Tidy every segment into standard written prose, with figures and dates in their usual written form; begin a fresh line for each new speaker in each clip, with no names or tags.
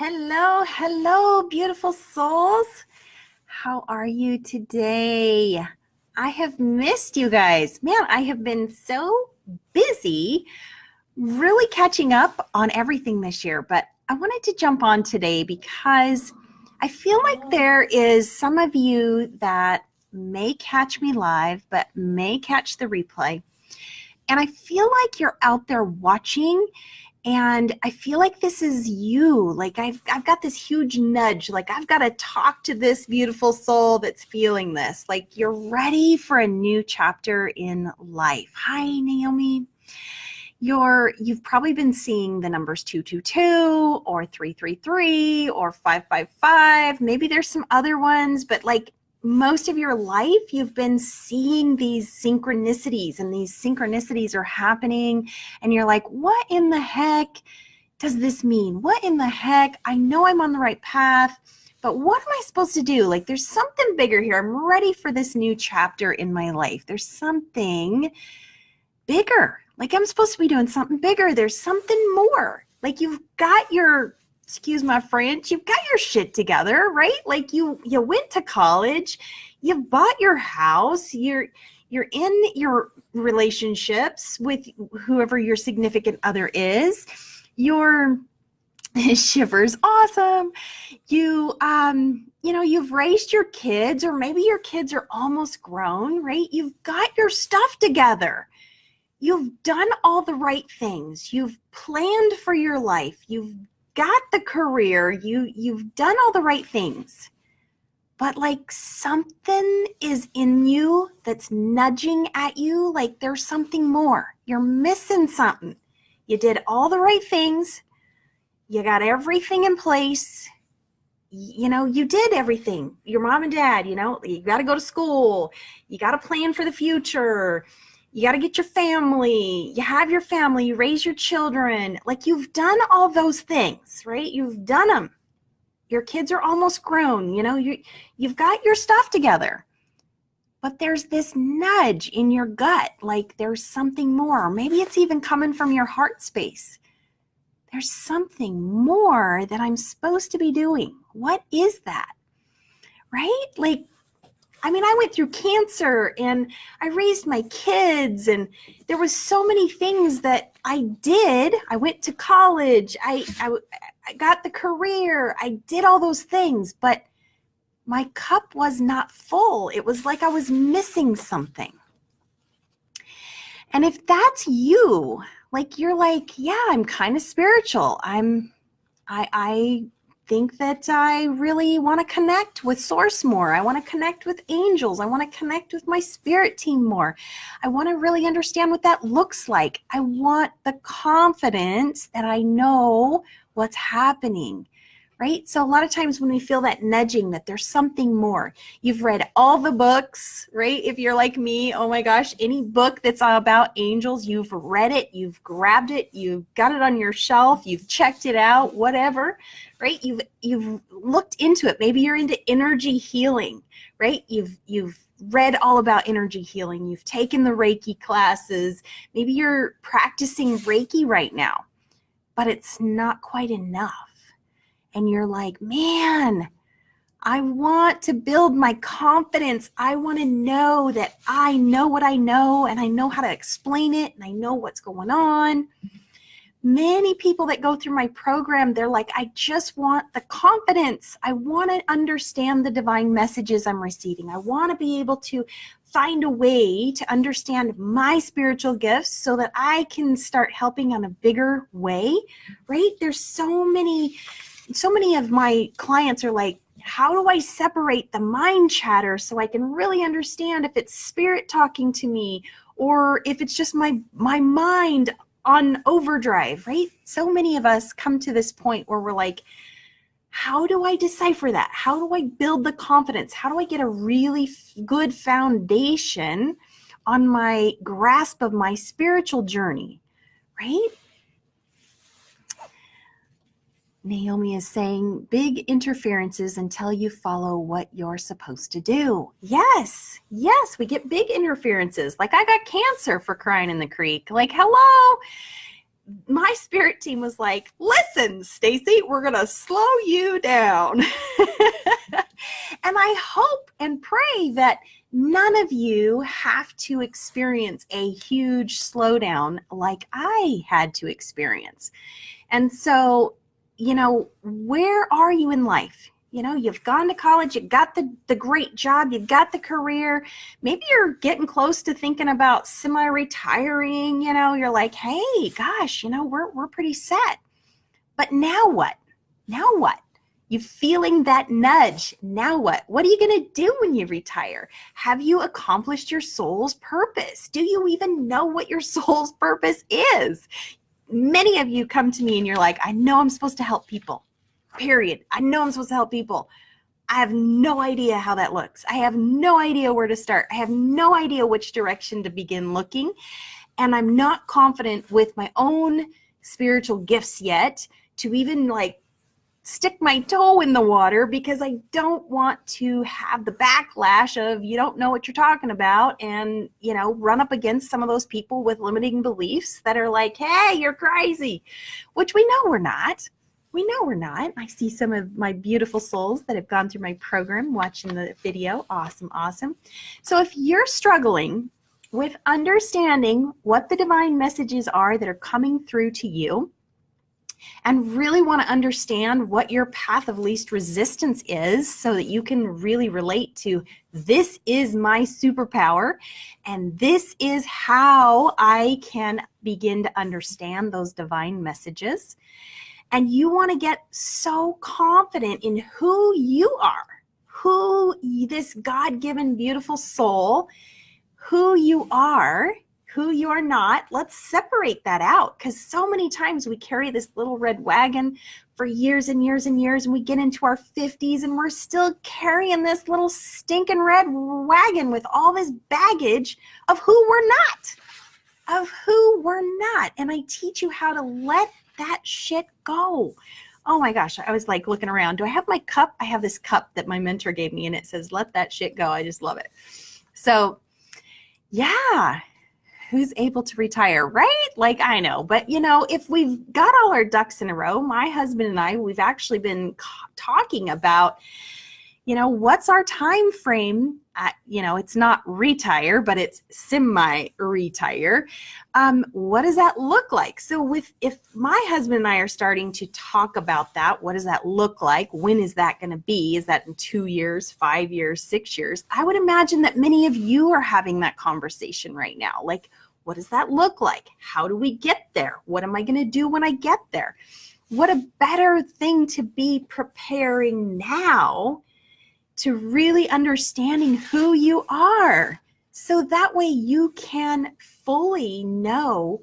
Hello, hello, beautiful souls. How are you today? I have missed you guys. Man, I have been so busy really catching up on everything this year, but I wanted to jump on today because I feel like there is some of you that may catch me live, but may catch the replay. And I feel like you're out there watching, and I feel like this is you. Like I've got this huge nudge. Like I've got to talk to this beautiful soul that's feeling this. Like you're ready for a new chapter in life. Hi, Naomi. You've probably been seeing the numbers 222 or 333 or 555. Maybe there's some other ones, but like most of your life, you've been seeing these synchronicities, and these synchronicities are happening, and you're like, what in the heck does this mean? What in the heck? I know I'm on the right path, but what am I supposed to do? Like, there's something bigger here. I'm ready for this new chapter in my life. There's something bigger. Like, I'm supposed to be doing something bigger. There's something more. Like, you've got your, excuse my French, you've got your shit together, right? Like you went to college, you bought your house, you're in your relationships with whoever your significant other is. Your shivers, awesome. You've raised your kids, or maybe your kids are almost grown, right? You've got your stuff together. You've done all the right things. You've planned for your life. You've got the career, you've done all the right things, but like something is in you that's nudging at you, like there's something more. You're missing something. You did all the right things. You got everything in place. You did everything. Your mom and dad, you got to go to school. You got to plan for the future. You got to get your family, you have your family, you raise your children. Like you've done all those things, right? You've done them. Your kids are almost grown, you've got your stuff together. But there's this nudge in your gut, like there's something more. Maybe it's even coming from your heart space. There's something more that I'm supposed to be doing. What is that? Right? Like, I went through cancer and I raised my kids, and there was so many things that I did. I went to college. I got the career. I did all those things, but my cup was not full. It was like I was missing something. And if that's you, like you're like, yeah, I'm kind of spiritual. I think that I really want to connect with Source more. I want to connect with angels. I want to connect with my spirit team more. I want to really understand what that looks like. I want the confidence that I know what's happening, right? So a lot of times when we feel that nudging, that there's something more, you've read all the books, right? If you're like me, oh my gosh, any book that's about angels, you've read it, you've grabbed it, you've got it on your shelf, you've checked it out, whatever, right? You've looked into it. Maybe you're into energy healing, right? You've read all about energy healing. You've taken the Reiki classes. Maybe you're practicing Reiki right now, but it's not quite enough. And you're like, man, I want to build my confidence. I want to know that I know what I know, and I know how to explain it, and I know what's going on. Many people that go through my program, they're like, I just want the confidence. I want to understand the divine messages I'm receiving. I want to be able to find a way to understand my spiritual gifts so that I can start helping on a bigger way, right? There's so many of my clients are like, how do I separate the mind chatter so I can really understand if it's spirit talking to me or if it's just my mind on overdrive, right? So many of us come to this point where we're like, how do I decipher that? How do I build the confidence? How do I get a really good foundation on my grasp of my spiritual journey, right? Naomi is saying big interferences until you follow what you're supposed to do. Yes, we get big interferences. Like I got cancer, for crying in the creek. Like, hello. my spirit team was like, listen, Stacie, we're going to slow you down. And I hope and pray that none of you have to experience a huge slowdown like I had to experience. And so, where are you in life? You've gone to college, you got the great job, you got the career. Maybe you're getting close to thinking about semi-retiring, you're like, hey, gosh, we're pretty set. But now what? Now what? You feeling that nudge. Now what? What are you going to do when you retire? Have you accomplished your soul's purpose? Do you even know what your soul's purpose is? Many of you come to me and you're like, I know I'm supposed to help people. Period. I know I'm supposed to help people. I have no idea how that looks. I have no idea where to start. I have no idea which direction to begin looking. And I'm not confident with my own spiritual gifts yet to even stick my toe in the water, because I don't want to have the backlash of you don't know what you're talking about and, run up against some of those people with limiting beliefs that are like, hey, you're crazy, which we know we're not. We know we're not. I see some of my beautiful souls that have gone through my program watching the video. Awesome, awesome. So if you're struggling with understanding what the divine messages are that are coming through to you, and really want to understand what your path of least resistance is so that you can really relate to, this is my superpower and this is how I can begin to understand those divine messages. And you want to get so confident in who you are, this God-given beautiful soul, who you are not. Let's separate that out, because so many times we carry this little red wagon for years and years and years, and we get into our 50s and we're still carrying this little stinking red wagon with all this baggage of who we're not. And I teach you how to let that shit go. Oh my gosh, I was like looking around. Do I have my cup? I have this cup that my mentor gave me and it says, let that shit go. I just love it. So yeah, who's able to retire, right? I know, but if we've got all our ducks in a row, my husband and I, we've actually been talking about, what's our time frame at, it's not retire, but it's semi-retire. What does that look like? So if my husband and I are starting to talk about that, what does that look like? When is that going to be? Is that in 2 years, 5 years, 6 years? I would imagine that many of you are having that conversation right now. What does that look like? How do we get there? What am I going to do when I get there? What a better thing to be preparing now to really understanding who you are. So that way you can fully know,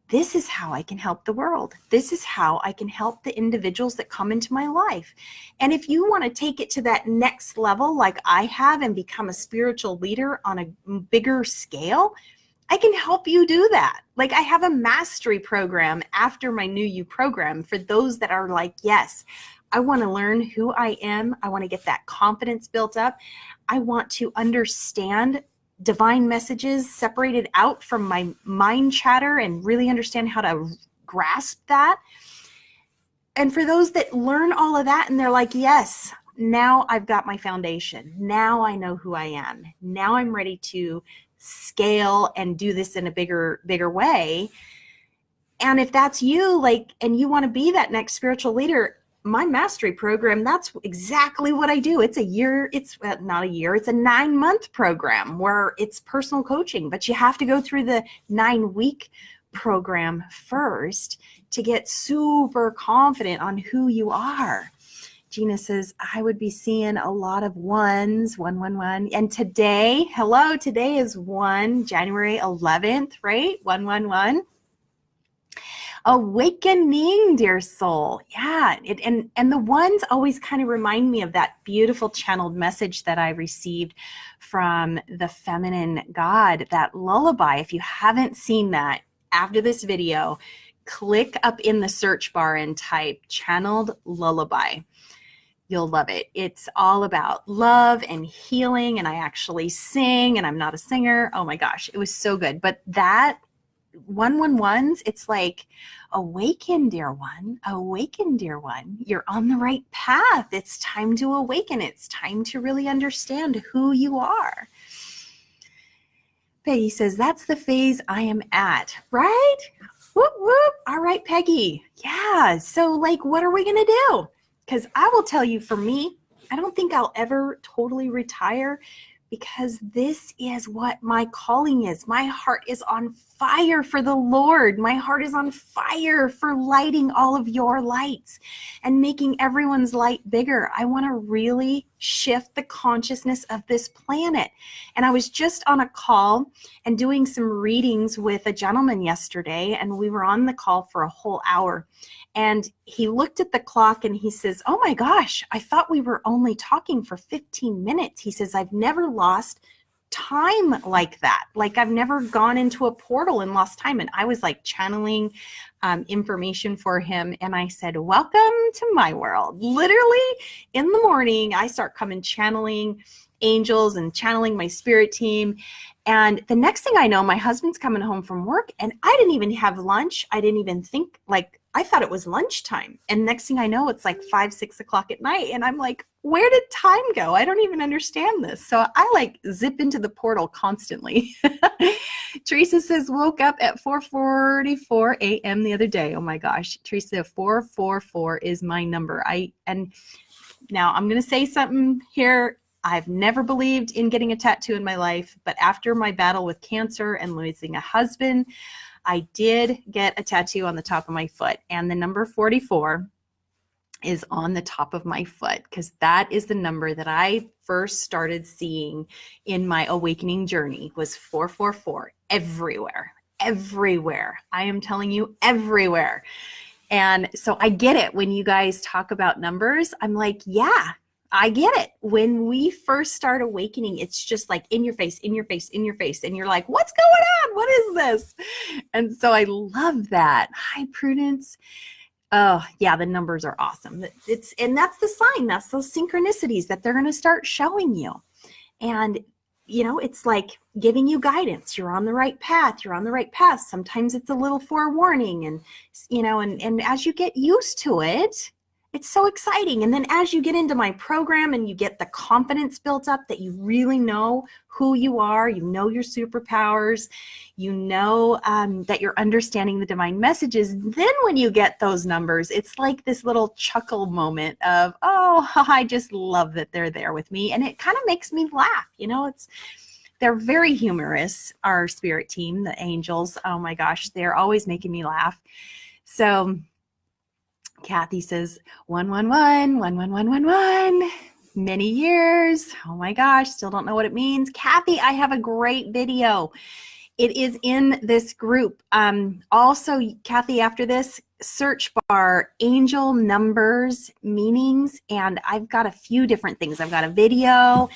this is how I can help the world. This is how I can help the individuals that come into my life. And if you want to take it to that next level like I have and become a spiritual leader on a bigger scale, I can help you do that. I have a mastery program after my New You program for those that are like, yes, I want to learn who I am. I want to get that confidence built up. I want to understand divine messages separated out from my mind chatter and really understand how to grasp that. And for those that learn all of that and they're like, yes, now I've got my foundation. Now I know who I am. Now I'm ready to scale and do this in a bigger way. And if that's you, and you want to be that next spiritual leader, my mastery program, that's exactly what I do. It's a year, it's not a year, it's a 9-month program where it's personal coaching, but you have to go through the 9-week program first to get super confident on who you are. Gina says, I would be seeing a lot of ones, 111. And today is January 11th, right? 111. Awakening, dear soul. Yeah. And the ones always kind of remind me of that beautiful channeled message that I received from the feminine God, that lullaby. If you haven't seen that, after this video, click up in the search bar and type channeled lullaby. You'll love it. It's all about love and healing. And I actually sing, and I'm not a singer. Oh my gosh, it was so good. But that 111s, it's like, awaken, dear one, awaken, dear one. You're on the right path. It's time to awaken. It's time to really understand who you are. Peggy says, that's the phase I am at, right? Whoop, whoop. All right, Peggy. Yeah. So like, what are we going to do? Because I will tell you, for me, I don't think I'll ever totally retire, because this is what my calling is. My heart is on fire for the Lord. My heart is on fire for lighting all of your lights and making everyone's light bigger. I want to really shift the consciousness of this planet. And I was just on a call and doing some readings with a gentleman yesterday, and we were on the call for a whole hour. And he looked at the clock and he says, oh my gosh, I thought we were only talking for 15 minutes. He says, I've never lost time like that. Like, I've never gone into a portal and lost time. And I was like channeling information for him. And I said, welcome to my world. Literally in the morning, I start coming channeling angels and channeling my spirit team. And the next thing I know, my husband's coming home from work and I didn't even have lunch. I didn't even think, like, I thought it was lunchtime. And next thing I know, it's like 5, 6 o'clock at night. And I'm like, where did time go? I don't even understand this. So I like zip into the portal constantly. Teresa says, woke up at 4:44 a.m. the other day. Oh my gosh. Teresa, 444 is my number. And now I'm going to say something here. I've never believed in getting a tattoo in my life, but after my battle with cancer and losing a husband, I did get a tattoo on the top of my foot, and the number 44 is on the top of my foot, because that is the number that I first started seeing in my awakening journey, was 444 everywhere, everywhere. I am telling you, everywhere. And so I get it when you guys talk about numbers. I'm like, yeah, I get it. When we first start awakening, it's just like in your face, in your face, in your face. And you're like, what's going on? What is this? And so I love that. Hi, Prudence. Oh, yeah, the numbers are awesome. And that's the sign. That's those synchronicities that they're going to start showing you. And, you know, it's like giving you guidance. You're on the right path. You're on the right path. Sometimes it's a little forewarning. And, you know, and as you get used to it, it's so exciting. And then as you get into my program and you get the confidence built up that you really know who you are, you know your superpowers, you know that you're understanding the divine messages, then when you get those numbers, it's like this little chuckle moment of, oh, I just love that they're there with me. And it kind of makes me laugh. You know, they're very humorous, our spirit team, the angels. Oh my gosh, they're always making me laugh. So Kathy says 111, 11111, many years. Oh my gosh, still don't know what it means. Kathy, I have a great video. It is in this group. Also, Kathy, after this, search bar, angel numbers, meanings, and I've got a few different things. I've got a video.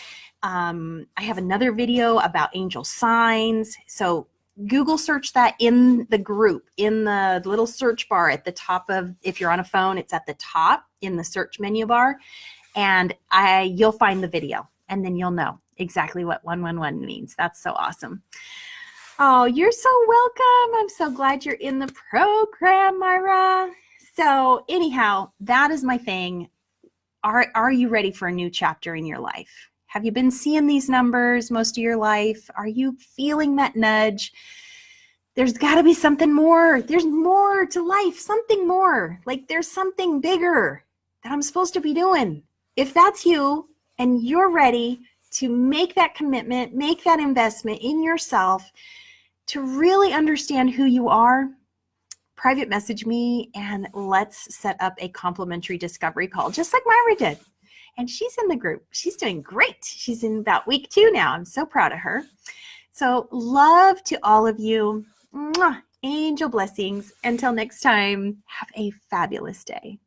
I have another video about angel signs. So Google search that in the group, in the little search bar at the top of, if you're on a phone, it's at the top in the search menu bar, and you'll find the video, and then you'll know exactly what 111 means. That's so awesome. Oh, you're so welcome. I'm so glad you're in the program, Myra. So anyhow, that is my thing. Are you ready for a new chapter in your life? Have you been seeing these numbers most of your life? Are you feeling that nudge? There's got to be something more. There's more to life, something more. Like there's something bigger that I'm supposed to be doing. If that's you and you're ready to make that commitment, make that investment in yourself to really understand who you are, private message me and let's set up a complimentary discovery call, just like Myra did. And she's in the group. She's doing great. She's in about week 2 now. I'm so proud of her. So love to all of you. Mwah. Angel blessings. Until next time, have a fabulous day.